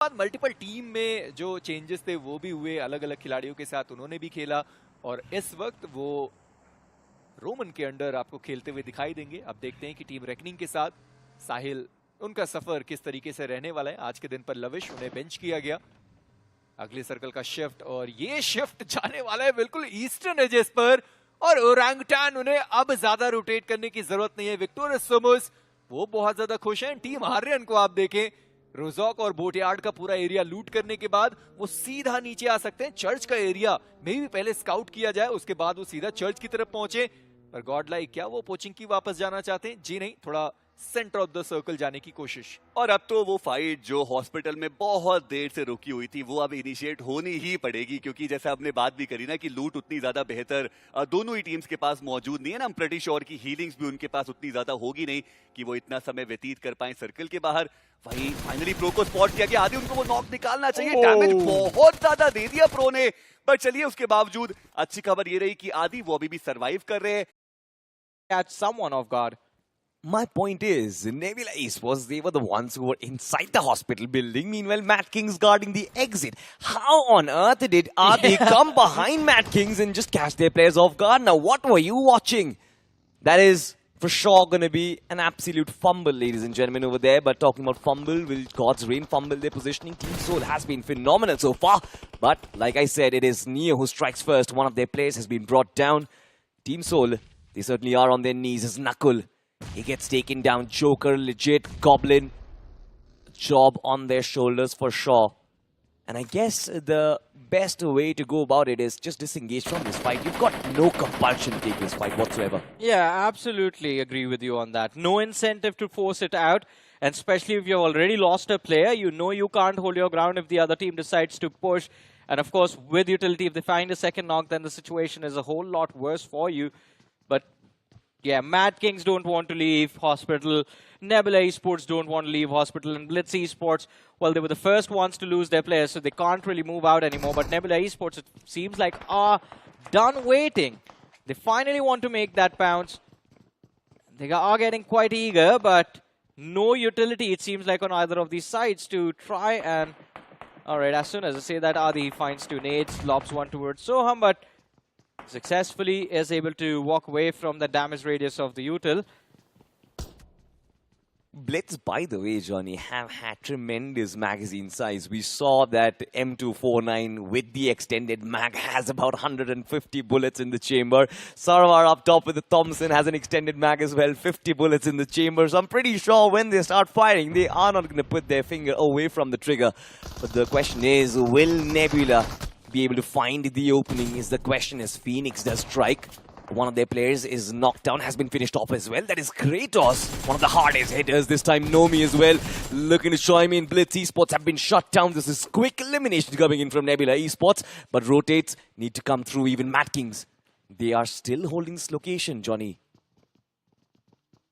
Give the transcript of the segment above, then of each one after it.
बाद multiple team में जो चेंजेस थे वो भी हुए, अलग अलग खिलाड़ियों के साथ उन्होंने भी खेला और इस वक्त वो रोमन के अंडर आपको खेलते हुए दिखाई देंगे। अब देखते हैं कि टीम रेकनिंग के साथ साहिल उनका सफर किस तरीके से रहने वाला है। आज के दिन पर लविश उन्हें बेंच किया गया। अगले सर्कल का शिफ्ट और ये शिफ्ट जाने वाला है बिल्कुल ईस्टर्न एजेस पर और ओरंगटान उन्हें अब ज्यादा रोटेट करने की जरूरत नहीं है। विक्टोरियस सोमस वो बहुत ज्यादा खुश हैं। टीम हारियन को आप देखें, रोजॉक और बोटयार्ड का पूरा एरिया लूट करने के बाद वो सीधा नीचे आ सकते हैं। चर्च का एरिया में भी पहले स्काउट किया जाए, उसके बाद वो सीधा चर्च की तरफ पहुंचे। पर गॉड लाइक क्या वो पोचिंग की वापस जाना चाहते हैं? जी नहीं, थोड़ा सेंटर ऑफ द सर्कल जाने की कोशिश। और अब तो वो फाइट जो हॉस्पिटल में बहुत देर से रुकी हुई थी वो अब इनिशिएट होनी ही पड़ेगी, क्योंकि जैसे आपने बात भी करी ना कि लूट उतनी ज्यादा बेहतर दोनों ही टीम्स के पास मौजूद नहीं है ना। हम प्रेटी श्योर की हीलिंग्स भी उनके पास उतनी ज्यादा होगी नहीं कि वो इतना समय व्यतीत कर पाए सर्कल के बाहर। वहीं फाइनली प्रो को स्पॉट किया गया। आदि उनको वो नॉक निकालना चाहिए, डैमेज बहुत ज्यादा दे दिया प्रो ने। पर चलिए उसके बावजूद अच्छी खबर ये रही कि आदि वो अभी भी सर्वाइव कर रहे हैं। Catch someone off guard. My point is, Nebula Esports, they were the ones who were inside the hospital building. Meanwhile, Matt King's guarding the exit. How on earth did Adi come behind Matt King's and just catch their players off guard? Now, what were you watching? That is for sure going to be an absolute fumble, ladies and gentlemen, over there. But talking about fumble, will God's Reign fumble their positioning? Team Soul has been phenomenal so far. But, like I said, it is Neo who strikes first. One of their players has been brought down. Team Soul, they certainly are on their knees. It's Knuckle. He gets taken down. Joker, legit. Goblin. Job on their shoulders for sure. And I guess the best way to go about it is just disengage from this fight. You've got no compulsion to take this fight whatsoever. Yeah, absolutely agree with you on that. No incentive to force it out. And especially if you've already lost a player, you know you can't hold your ground if the other team decides to push. And of course, with utility, if they find a second knock, then the situation is a whole lot worse for you. But yeah, Mad Kings don't want to leave hospital. Nebula Esports don't want to leave hospital. And Blitz Esports, well, they were the first ones to lose their players, so they can't really move out anymore. But Nebula Esports, it seems like, are done waiting. They finally want to make that bounce. They are getting quite eager, but no utility, it seems like, on either of these sides to try and... Alright, as soon as I say that, Adi finds two nades, lobs one towards Soham, but successfully is able to walk away from the damage radius of the util. Blitz, by the way, Johnny, have had tremendous magazine size. We saw that M249 with the extended mag has about 150 bullets in the chamber. Sarwar up top with the Thompson has an extended mag as well, 50 bullets in the chamber. So I'm pretty sure when they start firing, they are not going to put their finger away from the trigger. But the question is, will Nebula be able to find the opening? Is the question as Phoenix does strike. One of their players is knocked down, has been finished off as well. That is Kratos, one of the hardest hitters this time. Nomi as well, looking to show him in. Blitz Esports have been shut down. This is quick elimination coming in from Nebula Esports. But rotates need to come through. Even Mad Kings, they are still holding this location, Johnny.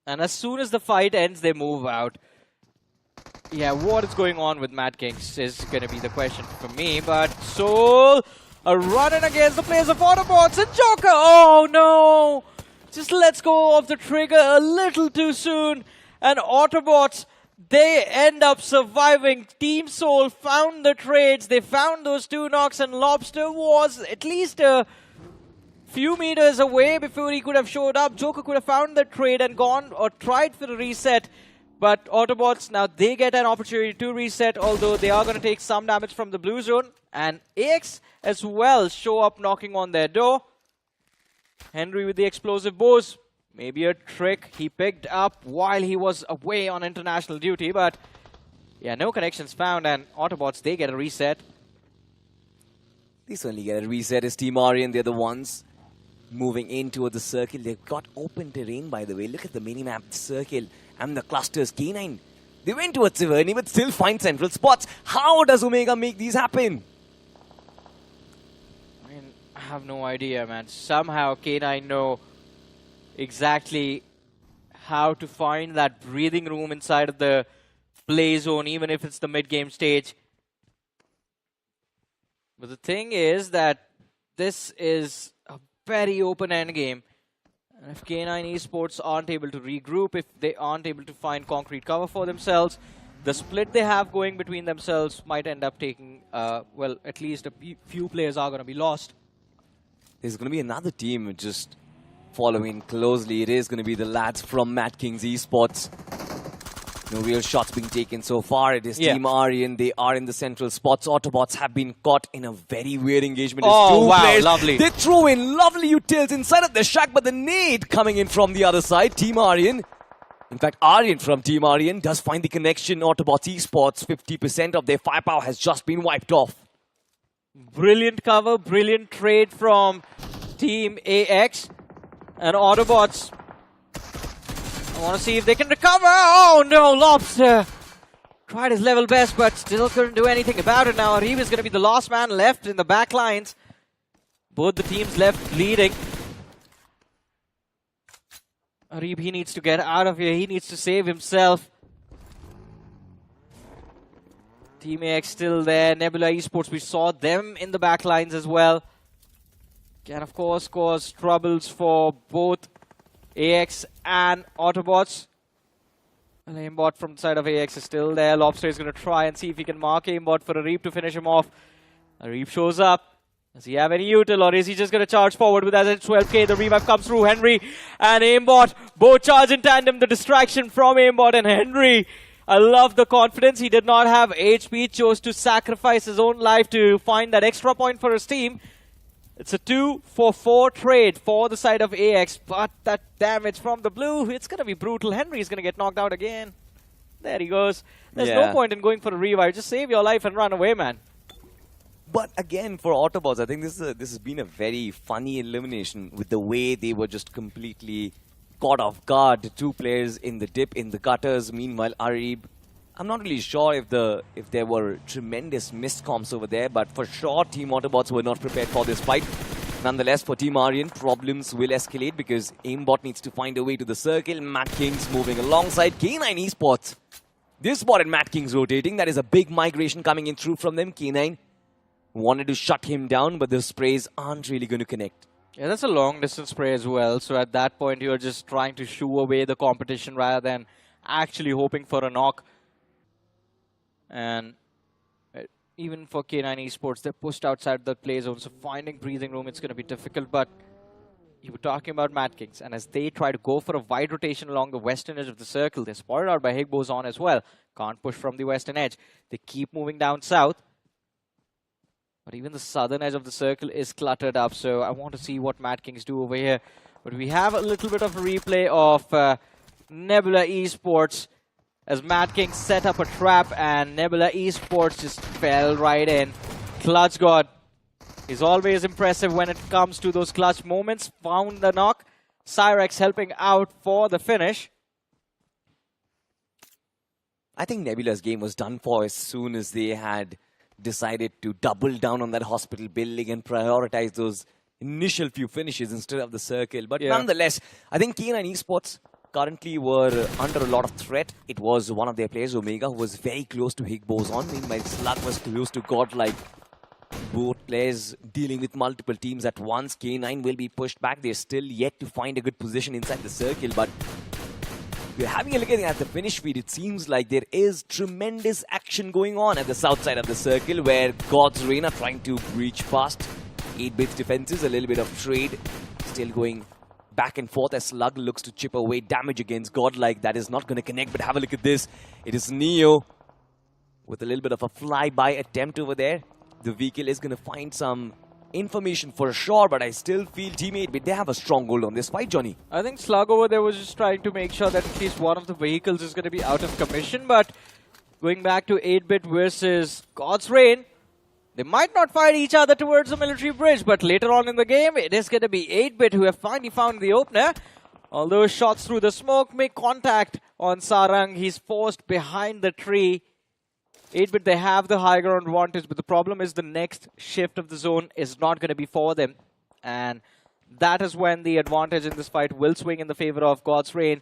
And as soon as the fight ends, they move out. Yeah, what is going on with Mad Kings is going to be the question for me. But Soul are running against the players of Autobots and Joker. Oh no! Just lets go of the trigger a little too soon. And Autobots, they end up surviving. Team Soul found the trades. They found those two knocks, and Lobster was at least a few meters away before he could have showed up. Joker could have found the trade and gone or tried for the reset. But Autobots, now they get an opportunity to reset, although they are going to take some damage from the blue zone. And AX as well show up knocking on their door. Henry with the explosive bows. Maybe a trick he picked up while he was away on international duty. But yeah, no connections found, and Autobots, they get a reset. They certainly get a reset as Team Aryan. They're the ones moving in toward the circle. They've got open terrain, by the way. Look at the minimap, the circle, and the clusters. K9, they went towards Siverny, but still find central spots. How does Omega make these happen? I mean, I have no idea, man. Somehow K9 know exactly how to find that breathing room inside of the play zone, even if it's the mid-game stage. But the thing is that this is a very open end game. And if K9 Esports aren't able to regroup, if they aren't able to find concrete cover for themselves, the split they have going between themselves might end up taking, well, at least a few players are going to be lost. There's going to be another team just following closely. It is going to be the lads from Mad Kings Esports. No real shots being taken so far. It is Team Aryan. They are in the central spots. Autobots have been caught in a very weird engagement. Oh, wow, players. lovely. They throw in lovely utils inside of the shack, but the nade coming in from the other side. Team Aryan. In fact, Aryan from Team Aryan does find the connection. Autobots Esports, 50% of their firepower has just been wiped off. Brilliant cover, brilliant trade from Team AX. And Autobots, I want to see if they can recover. Oh no, Lobster tried his level best, but still couldn't do anything about it. Now Arib is going to be the last man left in the back lines. Both the teams left leading. Arib, he needs to get out of here. He needs to save himself. Team AX still there. Nebula Esports, we saw them in the back lines as well. Can, of course, cause troubles for both AX and Autobots. And Aimbot from the side of AX is still there. Lobster is going to try and see if he can mark Aimbot for Arib to finish him off. Arib shows up. Does he have any util, or is he just going to charge forward with as it's 12k? The revive comes through. Henry and Aimbot both charge in tandem. The distraction from Aimbot and Henry. I love the confidence. He did not have HP. Chose to sacrifice his own life to find that extra point for his team. It's a 2-for-4 trade for the side of AX, but that damage from the blue, it's going to be brutal. Henry's going to get knocked out again. There he goes. There's no point in going for a revive. Just save your life and run away, man. But again, for Autobots, I think this has been a very funny elimination with the way they were just completely caught off guard. Two players in the dip, in the gutters. Meanwhile, Arib, I'm not really sure if there were tremendous miscomps over there, but for sure, Team Autobots were not prepared for this fight. Nonetheless, for Team Aryan, problems will escalate because Aimbot needs to find a way to the circle. Mad Kings moving alongside K9 Esports. This spot and Mad Kings rotating. That is a big migration coming in through from them. K9 wanted to shut him down, but the sprays aren't really going to connect. Yeah, that's a long distance spray as well. So at that point, you're just trying to shoo away the competition rather than actually hoping for a knock. And even for K9 Esports, they're pushed outside the play zone. So finding breathing room, it's going to be difficult. But you were talking about Mad Kings. And as they try to go for a wide rotation along the western edge of the circle, they're spotted out by Higbozon as well. Can't push from the western edge. They keep moving down south. But even the southern edge of the circle is cluttered up. So I want to see what Mad Kings do over here. But we have a little bit of a replay of Nebula Esports as Mad Kings set up a trap and Nebula Esports just fell right in. Clutch God is always impressive when it comes to those clutch moments. Found the knock. Cyrex helping out for the finish. I think Nebula's game was done for as soon as they had decided to double down on that hospital building and prioritize those initial few finishes instead of the circle. But nonetheless, I think K9 Esports currently were under a lot of threat. It was one of their players, Omega, who was very close to Higbozon. Meanwhile, Slug was close to Godlike. Both players dealing with multiple teams at once. K9 will be pushed back. They're still yet to find a good position inside the circle, but we're having a look at the finish feed. It seems like there is tremendous action going on at the south side of the circle where God's Reign are trying to breach past 8-bit defenses. A little bit of trade still going back and forth as Slug looks to chip away damage against Godlike. That is not going to connect, but have a look at this. It is Neo with a little bit of a flyby attempt over there. The vehicle is going to find some information for sure, but I still feel teammate, but they have a strong hold on this fight, Johnny. I think Slug over there was just trying to make sure that at least one of the vehicles is going to be out of commission, but going back to 8-bit versus God's Reign, they might not fight each other towards the military bridge, but later on in the game, it is going to be 8-bit who have finally found the opener. Although shots through the smoke make contact on Sarang, he's forced behind the tree. 8-bit, they have the high ground advantage, but the problem is the next shift of the zone is not going to be for them. And that is when the advantage in this fight will swing in the favor of God's Reign.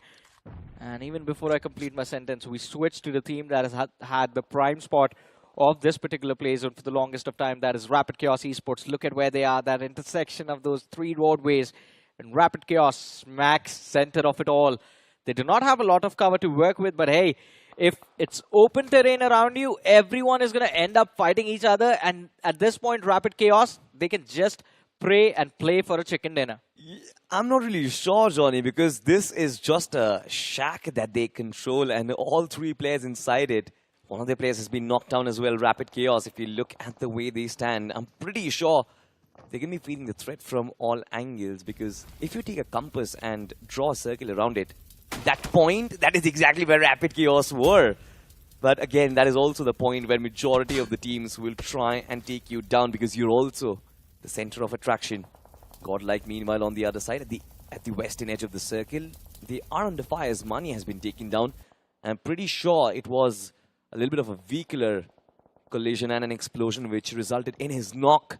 And even before I complete my sentence, we switch to the team that has had the prime spot of this particular play zone for the longest of time. That is Rapid Chaos Esports. Look at where they are, that intersection of those three roadways. And Rapid Chaos, smack center of it all. They do not have a lot of cover to work with, but hey, If it's open terrain around you, everyone is going to end up fighting each other. And at this point, Rapid Chaos, they can just pray and play for a chicken dinner. I'm not really sure, Johnny, because this is just a shack that they control and all three players inside it. One of their players has been knocked down as well, Rapid Chaos. If you look at the way they stand, I'm pretty sure they're going to be feeling the threat from all angles, because if you take a compass and draw a circle around it, that point, that is exactly where Rapid Chaos were. But again, that is also the point where majority of the teams will try and take you down, because you're also the center of attraction. Godlike, meanwhile, on the other side, at the western edge of the circle, they are under fire as Mani has been taken down. I'm pretty sure it was a little bit of a vehicular collision and an explosion which resulted in his knock.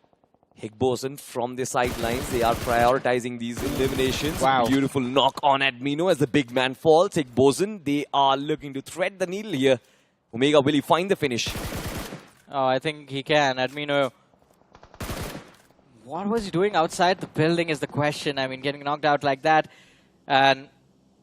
Higboson from the sidelines, they are prioritizing these eliminations. Wow. Beautiful knock on Admino as the big man falls. Higboson, they are looking to thread the needle here. Omega, will he find the finish? Oh, I think he can. Admino. What was he doing outside the building is the question. I mean, getting knocked out like that. And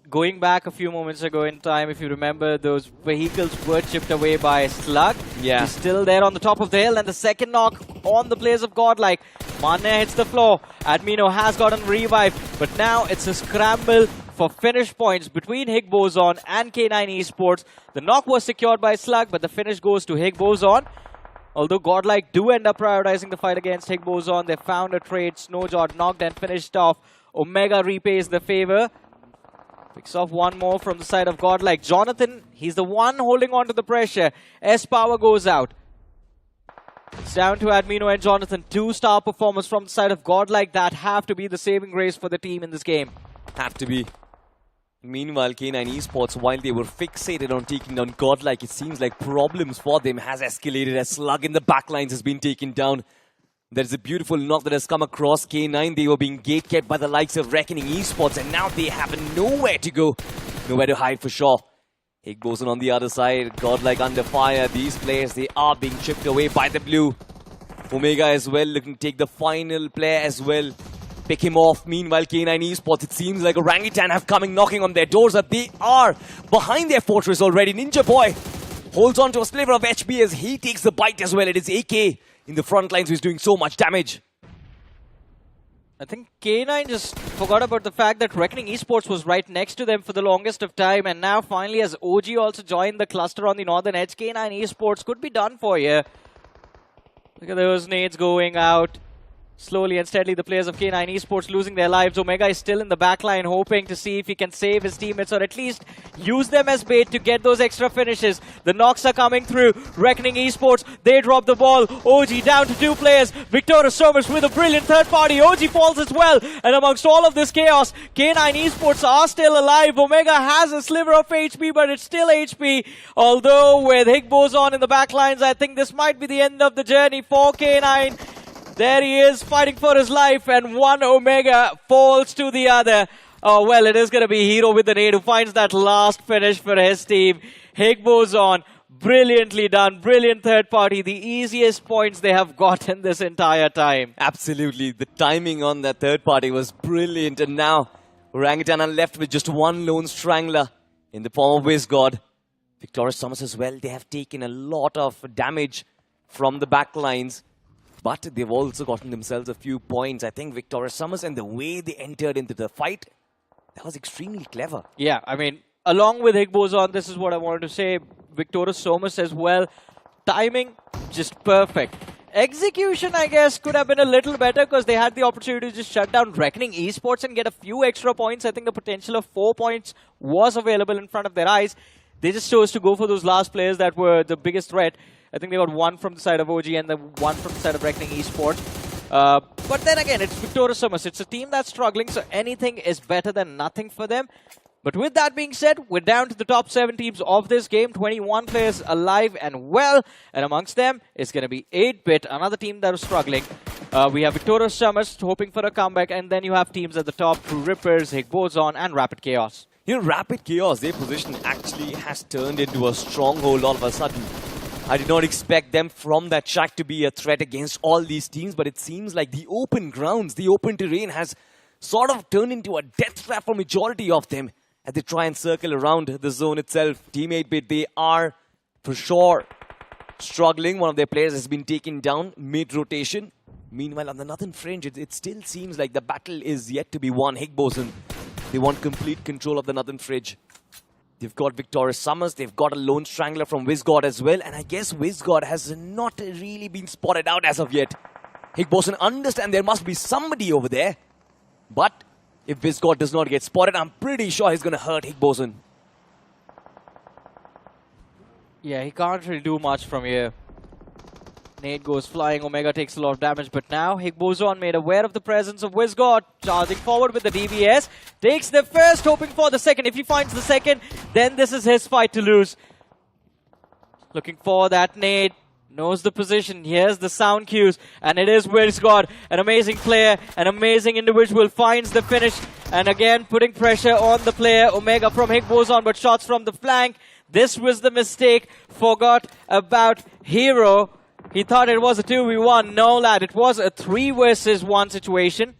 going back a few moments ago in time, if you remember, those vehicles were chipped away by Slug. Yeah. He's still there on the top of the hill, and the second knock on the players of Godlike. Mane hits the floor. Admino has gotten revived, but now it's a scramble for finish points between Higboson and K9 Esports. The knock was secured by Slug, but the finish goes to Higboson. Although Godlike do end up prioritizing the fight against Higboson, they found a trade. Snowjot knocked and finished off. Omega repays the favor. Picks off one more from the side of Godlike. Jonathan, he's the one holding on to the pressure. S-Power goes out. It's down to Admino and Jonathan. 2-star performance from the side of Godlike. That have to be the saving grace for the team in this game. Have to be. Meanwhile, K9 Esports, while they were fixated on taking down Godlike, it seems like problems for them has escalated as Slug in the backlines has been taken down. There's a beautiful knock that has come across K9. They were being gatekept by the likes of Reckoning Esports, and now they have nowhere to go. Nowhere to hide for sure. Higboson on the other side, Godlike under fire. These players, they are being chipped away by the blue. Omega as well, looking to take the final player as well. Pick him off. Meanwhile, K9 Esports, it seems like Orangutan have coming knocking on their doors, that they are behind their fortress already. Ninja Boy holds on to a sliver of HP as he takes the bite as well. It is AK in the front lines who is doing so much damage. I think K9 just forgot about the fact that Reckoning Esports was right next to them for the longest of time, and now finally as OG also joined the cluster on the northern edge, K9 Esports could be done for here. Look at those nades going out. Slowly and steadily, the players of K9 Esports losing their lives. Omega is still in the backline, hoping to see if he can save his teammates or at least use them as bait to get those extra finishes. The knocks are coming through. Reckoning Esports, they drop the ball. OG down to 2 players. Victoria Sommers with a brilliant third party. OG falls as well. And amongst all of this chaos, K9 Esports are still alive. Omega has a sliver of HP, but it's still HP. Although with Higboson in the backlines, I think this might be the end of the journey for K9. There he is, fighting for his life, and one Omega falls to the other. Oh, well, it is going to be Hero with the nade who finds that last finish for his team. Higboson, brilliantly done, brilliant third party, the easiest points they have gotten this entire time. Absolutely, the timing on that third party was brilliant, and now Orangutan are left with just one lone strangler in the form of WizGod. Victorious Summers as well, they have taken a lot of damage from the backlines. But they've also gotten themselves a few points. I think Victorious Summers and the way they entered into the fight, that was extremely clever. Yeah, I mean, along with Higboson, this is what I wanted to say. Victorious Sommers as well. Timing, just perfect. Execution, I guess, could have been a little better because they had the opportunity to just shut down Reckoning Esports and get a few extra points. I think the potential of 4 points was available in front of their eyes. They just chose to go for those last players that were the biggest threat. I think they got one from the side of OG and the one from the side of Reckoning Esports. But then again, it's Victorious Summers. It's a team that's struggling, so anything is better than nothing for them. But with that being said, we're down to the top 7 teams of this game. 21 players alive and well. And amongst them is going to be 8-Bit, another team that is struggling. We have Victorious Summers hoping for a comeback. And then you have teams at the top, True Rippers, Higboson, and Rapid Chaos. You know, Rapid Chaos, their position actually has turned into a stronghold all of a sudden. I did not expect them from that shack to be a threat against all these teams, but it seems like the open grounds, the open terrain has sort of turned into a death trap for majority of them. as they try and circle around the zone itself. Team 8-bit, they are for sure struggling. One of their players has been taken down mid-rotation. Meanwhile, on the northern fringe, it still seems like the battle is yet to be won. Higboson, they want complete control of the northern fringe. They've got Victorious Summers, they've got a lone strangler from WizGod as well, and I guess WizGod has not really been spotted out as of yet. Higboson understand there must be somebody over there, but if WizGod does not get spotted, I'm pretty sure he's going to hurt Higboson. Yeah, he can't really do much from here. Nade goes flying, Omega takes a lot of damage, but now Higboson made aware of the presence of WizGod, charging forward with the DBS, takes the first, hoping for the second. If he finds the second, then this is his fight to lose. Looking for that nade, knows the position, here's the sound cues, and it is WizGod, an amazing player, an amazing individual, finds the finish, and again putting pressure on the player, Omega from Higboson, but shots from the flank. This was the mistake, forgot about Hero. He thought it was a 2v1. No, lad, it was a 3 versus 1 situation.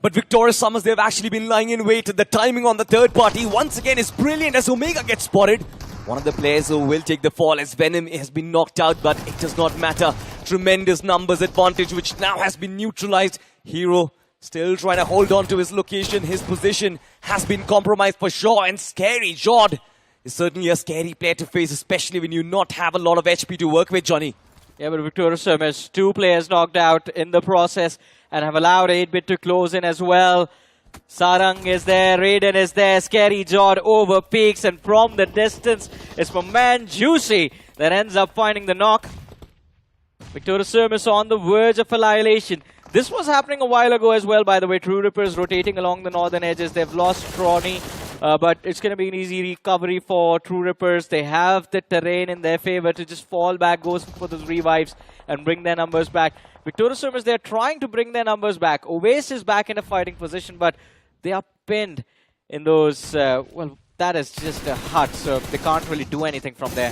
But Victorious Summers, they've actually been lying in wait. The timing on the third party once again is brilliant as Omega gets spotted. One of the players who will take the fall as Venom has been knocked out, but it does not matter. Tremendous numbers advantage, which now has been neutralized. Hero still trying to hold on to his location. His position has been compromised for sure. And Scary Jod is certainly a scary player to face, especially when you not have a lot of HP to work with, Johnny. Yeah, but Victorious Summers, 2 players knocked out in the process and have allowed 8-bit to close in as well. Sarang is there, Raiden is there, Scary Jod over peaks, and from the distance, it's my man Juicy that ends up finding the knock. Victorious Summers on the verge of annihilation. This was happening a while ago as well, by the way. True Rippers rotating along the northern edges. They've lost Tronny, but it's going to be an easy recovery for True Rippers. They have the terrain in their favor to just fall back, go for those revives, and bring their numbers back. Victorious Summers, they're trying to bring their numbers back. Oasis is back in a fighting position, but they are pinned in those, well, that is just a hut, so they can't really do anything from there.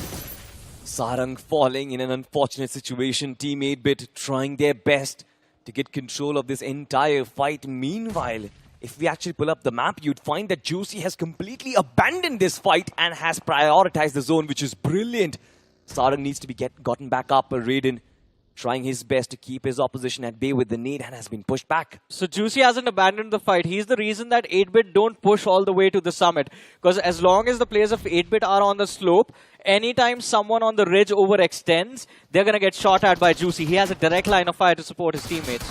Sarang falling in an unfortunate situation. Team 8-bit trying their best to get control of this entire fight. Meanwhile, if we actually pull up the map, you'd find that Juicy has completely abandoned this fight and has prioritized the zone, which is brilliant. Sarang needs to be gotten back up. Raiden trying his best to keep his opposition at bay with the nade and has been pushed back. So Juicy hasn't abandoned the fight. He's the reason that 8-bit don't push all the way to the summit. Because as long as the players of 8-bit are on the slope, anytime someone on the ridge overextends, they're going to get shot at by Juicy. He has a direct line of fire to support his teammates.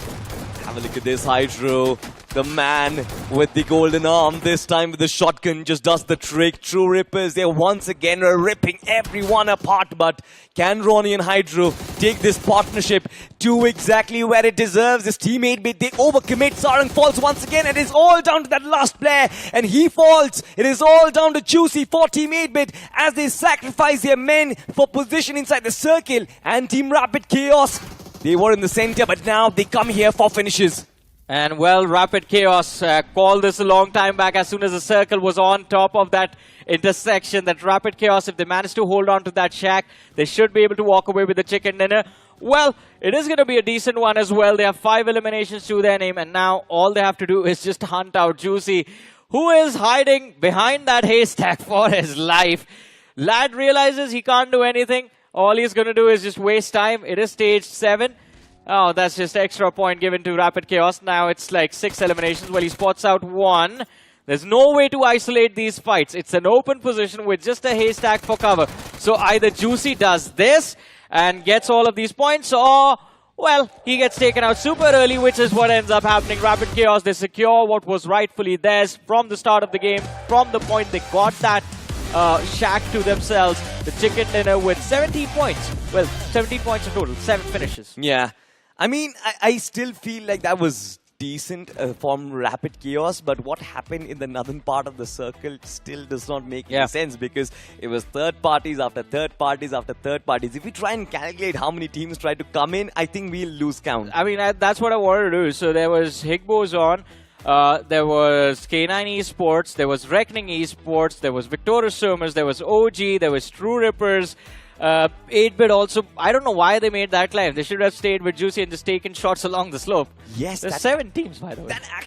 Have a look at this Hydro. The man with the golden arm, this time with the shotgun, just does the trick. True Rippers, they're once again ripping everyone apart. But can Ronnie and Hydro take this partnership to exactly where it deserves? This team 8-bit, they overcommit. Sarang falls once again, and it's all down to that last player. And he falls. It is all down to Juicy for team 8-bit as they sacrifice their men for position inside the circle. And Team Rapid Chaos, they were in the center, but now they come here for finishes. And well, Rapid Chaos called this a long time back as soon as the circle was on top of that intersection. That Rapid Chaos, if they manage to hold on to that shack, they should be able to walk away with the chicken dinner. Well, it is going to be a decent one as well. They have 5 eliminations to their name, and now all they have to do is just hunt out Juicy, who is hiding behind that haystack for his life. Lad realizes he can't do anything. All he's going to do is just waste time. It is stage 7. Oh, that's just extra point given to Rapid Chaos. Now it's like 6 eliminations. Well, he spots out 1. There's no way to isolate these fights. It's an open position with just a haystack for cover. So either Juicy does this and gets all of these points, or, well, he gets taken out super early, which is what ends up happening. Rapid Chaos, they secure what was rightfully theirs from the start of the game. From the point they got that shack to themselves, the chicken dinner with 17 points. Well, 17 points in total, 7 finishes. Yeah. I mean, I still feel like that was decent from Rapid Chaos, but what happened in the northern part of the circle still does not make any sense, because it was third parties after third parties after third parties. If we try and calculate how many teams tried to come in, I think we'll lose count. I mean, that's what I wanted to do. So there was Higboson, there was K9 Esports, there was Reckoning Esports, there was Victorious Summers, there was OG, there was True Rippers, 8-bit also. I don't know why they made that climb. They should have stayed with Juicy and just taken shots along the slope. Yes, there's 7 teams, by the way. That